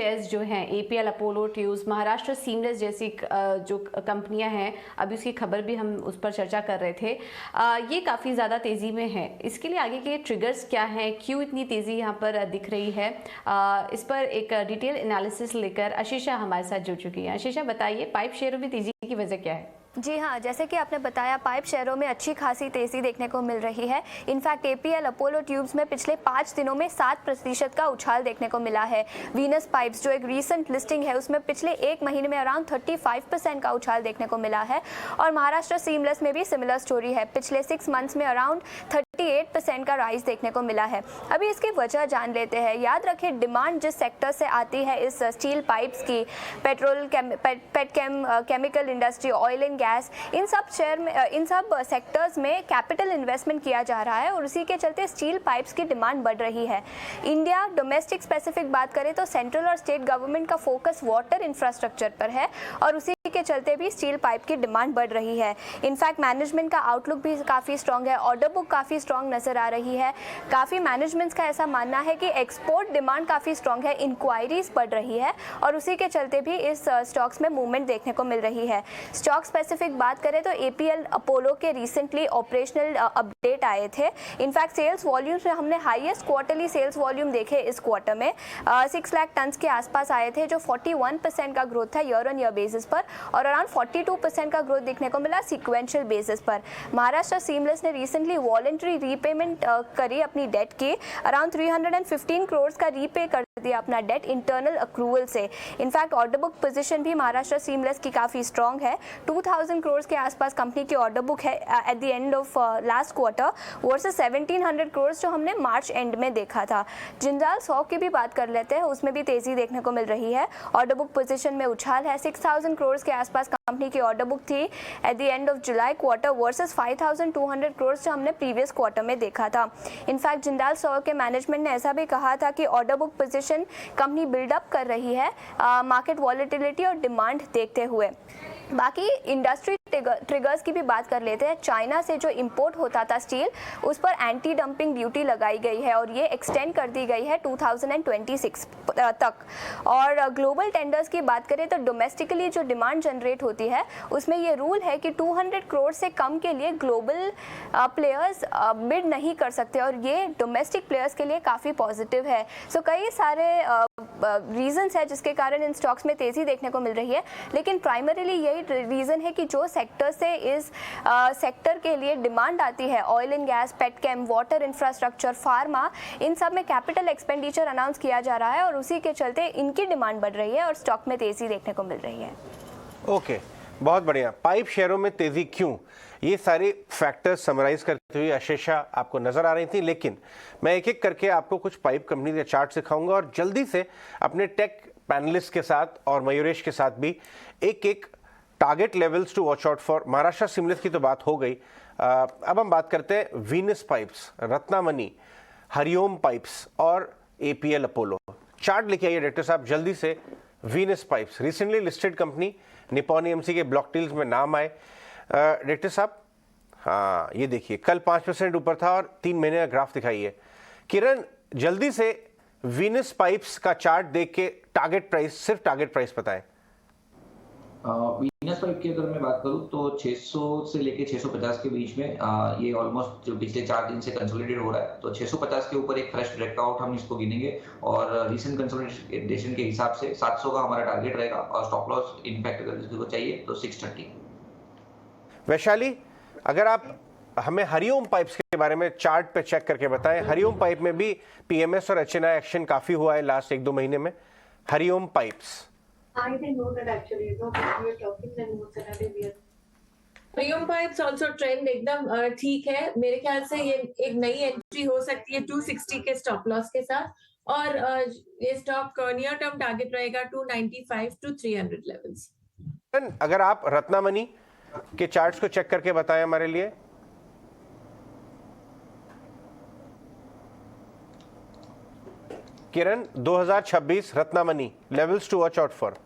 Shares जो हैं APL, Apollo tubes, Maharashtra seamless जैसी जो कंपनियां हैं, अभी उसकी खबर भी हम उस पर चर्चा कर रहे थे, ये काफ़ी ज़्यादा तेज़ी में है। इसके लिए आगे के ट्रिगर्स क्या हैं, क्यों इतनी तेज़ी यहाँ पर दिख रही है, इस पर एक डिटेल एनालिसिस लेकर आशीषा हमारे साथ जुड़ चुकी है। आशीषा, बताइए पाइप शेयरों में तेज़ी की वजह क्या है? जी हाँ, जैसे कि आपने बताया, पाइप शेयरों में अच्छी खासी तेज़ी देखने को मिल रही है। इनफैक्ट एपीएल, अपोलो ट्यूब्स में पिछले 5 दिनों में 7% का उछाल देखने को मिला है। वीनस पाइप्स जो एक रीसेंट लिस्टिंग है, उसमें पिछले 1 महीने में अराउंड 35% का उछाल देखने को मिला है। और महाराष्ट्र सीमलेस में भी सिमिलर स्टोरी है, पिछले 6 मंथ्स में अराउंड 38% का राइज देखने को मिला है। अभी इसकी वजह जान लेते हैं। याद रखें, डिमांड जिस सेक्टर से आती है इस स्टील पाइप्स की, petrol, petchem, chemical industry, oil and gas, इन सब सेक्टर्स में कैपिटल इन्वेस्टमेंट किया जा रहा है और उसी के चलते स्टील पाइप्स की डिमांड बढ़ रही है। इंडिया डोमेस्टिक स्पेसिफिक बात करें तो सेंट्रल और स्टेट गवर्नमेंट का फोकस वाटर इंफ्रास्ट्रक्चर पर है और उसी के चलते भी स्टील पाइप की डिमांड बढ़ रही है। इनफैक्ट मैनेजमेंट का आउटलुक भी काफ़ी स्ट्रॉन्ग है, ऑर्डर बुक काफ़ी स्ट्रॉन्ग नज़र आ रही है। काफ़ी मैनेजमेंट्स का ऐसा मानना है कि एक्सपोर्ट डिमांड काफ़ी स्ट्रॉन्ग है, इंक्वायरीज बढ़ रही है और उसी के चलते भी इस स्टॉक्स में मूवमेंट देखने को मिल रही है। स्टॉक स्पेसिफिक बात करें तो एपीएल, अपोलो के रिसेंटली ऑपरेशनल अपडेट आए थे। इनफैक्ट सेल्स वॉल्यूम्स में हमने हाईएस्ट क्वार्टरली सेल्स वॉल्यूम देखे इस क्वार्टर में, 6 लाख टन्स के आसपास आए थे, जो 41% का ग्रोथ था ईयर ऑन ईयर बेसिस पर और अराउंड 42% का ग्रोथ देखने को मिला सिक्वेंशियल बेसिस पर। महाराष्ट्र सीमलेस ने रिसेंटली वॉलंटरी रीपेमेंट करी अपनी डेट की, अराउंड 315 करोड़ का रीपे कर दिया अपना डेट इंटरनल अक्रूवल से। इनफैक्ट ऑर्डर बुक पोजीशन भी महाराष्ट्र सीमलेस की काफ़ी स्ट्रॉन्ग है, 2000 करोड़ के आसपास कंपनी की ऑर्डर बुक है at the end of last quarter versus 1700 crore जो हमने मार्च एंड में देखा था। जिंदाल 100 की भी बात कर लेते हैं, उसमें भी तेज़ी देखने को मिल रही है। ऑर्डर बुक पोजीशन में उछाल है, 6000 करोड़ के आसपास कंपनी की ऑर्डर बुक थी at the end of July quarter versus 5200 crore जो हमने प्रीवियस क्वार्टर में देखा था। इनफैक्ट जिंदाल 100 के मैनेजमेंट ने ऐसा भी कहा था कि order book position company buildup कर रही है मार्केट वॉलेटिलिटी और डिमांड देखते हुए। बाकी इंडस्ट्री ट्रिगर्स की भी बात कर लेते हैं। चाइना से जो इंपोर्ट होता था स्टील, उस पर एंटी डंपिंग ड्यूटी लगाई गई है और ये एक्सटेंड कर दी गई है 2026 तक। और ग्लोबल टेंडर्स की बात करें तो डोमेस्टिकली जो डिमांड जनरेट होती है उसमें ये रूल है कि 200 करोड़ से कम के लिए ग्लोबल प्लेयर्स बिड नहीं कर सकते और ये डोमेस्टिक प्लेयर्स के लिए काफ़ी पॉजिटिव है। सो कई सारे रीजंस है जिसके कारण इन स्टॉक्स में तेज़ी देखने को मिल रही है, लेकिन प्राइमरीली यही रीज़न है कि जो सेक्टर से इस सेक्टर के लिए डिमांड आती है, oil and gas, petchem, water infrastructure, pharma, इन सब में कैपिटल एक्सपेंडिचर अनाउंस किया जा रहा है और उसी के चलते इनकी डिमांड बढ़ रही है और स्टॉक में तेज़ी देखने को मिल रही है। ओके, बहुत बढ़िया। पाइप शेयरों में तेज़ी क्यों, ये सारे फैक्टर्स समराइज करते हुए आशीषा आपको नजर आ रही थी, लेकिन मैं एक एक करके आपको कुछ पाइप कंपनी के चार्ट सिखाऊंगा और जल्दी से अपने टेक पैनलिस्ट के साथ और मयूरेश के साथ भी एक एक target levels to watch out for. Maharashtra Seamless की तो बात हो गई, अब हम बात करते हैं वीनस पाइप्स, रत्नामनी, हरिओम पाइप्स और एपीएल अपोलो। चार्ट लेके आइए डायरेक्टर साहब जल्दी से। Venus pipes recently listed company, Nippon AMC के ब्लॉक डील्स में नाम आए। डायरेक्टर साहब, हाँ ये देखिए, कल 5% ऊपर था और 3 महीने का ग्राफ दिखाइए। किरण, जल्दी से वीनस पाइप्स का चार्ट देख के टारगेट प्राइस, सिर्फ टारगेट प्राइस बताएं। वीनस पाइप की अगर मैं बात करूं तो 600 से लेके 650 के बीच में ये ऑलमोस्ट जो पिछले 4 दिन से कंसोलिडेट हो रहा है, तो 650 के ऊपर एक फ्रेश ब्रेकआउट हम इसको गिनेंगे और रीसेंट कंसोलिडेशन के हिसाब से 700 का हमारा टारगेट रहेगा और स्टॉप लॉस इनफैक्ट अगर इसको चाहिए तो 630। वैशाली, अगर आप हमें हरिओम पाइप्स के बारे में चार्ट पे चेक करके बताएं। हरिओम पाइप में भी पीएमएस और एचएनआई एक्शन काफी हुआ है लास्ट 1-2 महीने में। Hariom pipes, I didn't know that actually. No, we were talking then what we are. Hariom pipes also trend एकदम ठीक है। मेरे ख्याल से ये एक नई एंट्री हो सकती है 260 के स्टॉप लॉस के साथ और ये स्टॉक नियर टर्म टारगेट रहेगा 295 to 300 लेवल्स। अगर आप रत्नामनी के चार्ट्स को चेक करके बताएं हमारे लिए। Kiran, 2026 Ratnamani levels to watch out for.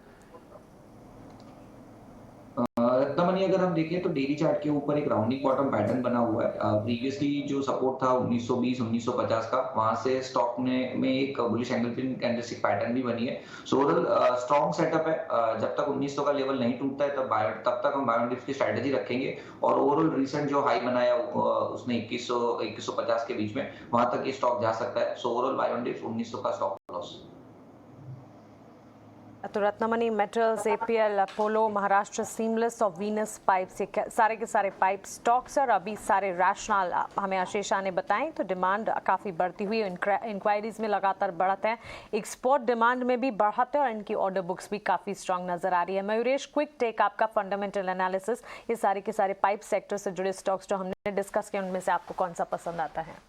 Ratnamani मनी अगर हम देखें तो डेली चार्ट के ऊपर एक राउंडिंग बॉटम पैटर्न बना हुआ है। प्रीवियसली जो सपोर्ट था 1920-1950 का, वहां से स्टॉक में एक bullish angle pin candlestick pattern भी बनी है। सो ओवरऑल स्ट्रॉन्ग सेटअप है। जब तक 1900 का लेवल नहीं टूटता है तब तक हम बाय ऑन डिप्स की स्ट्रेटेजी रखेंगे। और ओवरऑल रिसेंट जो हाई बनाया उसने 2100-2150 के बीच में, वहां तक ये स्टॉक जा सकता है। So overall buy on dips 1900 का स्टॉप लॉस। तो Ratnamani Metals, APL, Apollo, Maharashtra Seamless और वीनस पाइप्स, ये सारे के सारे पाइप स्टॉक्स और अभी सारे रैशनल हमें आशीषा ने बताएं। तो डिमांड काफ़ी बढ़ती हुई, इंक्वायरीज में लगातार बढ़त है, एक्सपोर्ट डिमांड में भी बढ़त है और इनकी ऑर्डर बुक्स भी काफ़ी स्ट्रांग नजर आ रही है। मयूरेश, क्विक टेक आपका फंडामेंटल एनालिसिस, ये सारे के सारे पाइप सेक्टर से जुड़े स्टॉक्स जो हमने डिस्कस किए उनमें से आपको कौन सा पसंद आता है?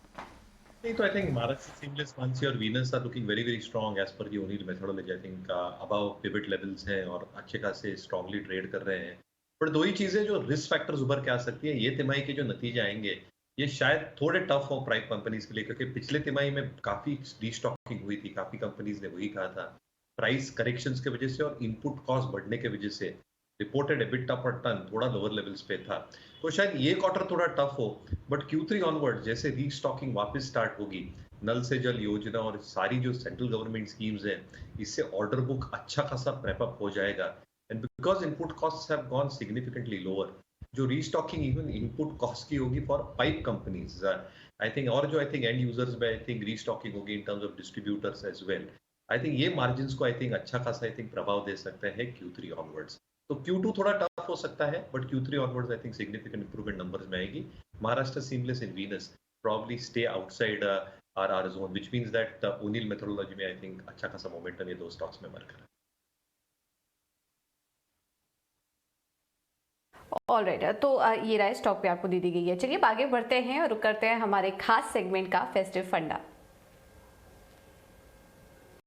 So I think Maharashtra Seamless, Mansi और Venus are looking very very strong as per the O'Neill methodology. I think above pivot levels हैं और अच्छे खासे strongly trade कर रहे हैं। पर दो ही चीजें जो रिस्क फैक्टर्स उभर के आ सकती है, ये तिमाही के जो नतीजे आएंगे ये शायद थोड़े टफ हो प्राइवेट कंपनीज के लिए, क्योंकि पिछले तिमाही में काफी डीस्टॉकिंग हुई थी, काफी कंपनीज ने वही कहा था, प्राइस करेक्शंस की वजह से और इनपुट कॉस्ट बढ़ने की वजह से रिपोर्टेड एबिटा पर टन थोड़ा लोअर लेवल्स पे था। तो शायद ये क्वार्टर थोड़ा टफ हो, बट Q3 ऑनवर्ड जैसे रीस्टॉकिंग वापस स्टार्ट होगी, नल से जल योजना और सारी जो सेंट्रल गवर्नमेंट स्कीम्स हैं, इससे ऑर्डर बुक अच्छा खासा प्रेपअप हो जाएगा। And because input costs have gone significantly lower, जो रीस्टॉकिंग इवन इनपुट कॉस्ट की होगी for pipe companies I think, और जो आई थिंक एंड यूजर्स में आई थिंक रीस्टॉकिंग होगी in terms of distributors as well. I think ये margin को I think अच्छा खासा आई थिंक प्रभाव दे सकता है Q3 ऑनवर्ड्स। तो Q2 थोड़ा टफ हो सकता है, but Q3 onwards I think significant improvement numbers में आएगी। Maharashtra seamless in Venus probably stay outside our zone, which means that O'Neill methodology में I think अच्छा खासा मोमेंटम ये दो स्टॉक्स में वर्क है। ऑलराइट, तो ये राय स्टॉक पे आपको दी गई है। चलिए आगे बढ़ते हैं और करते हैं हमारे खास सेगमेंट का फेस्टिव फंडा।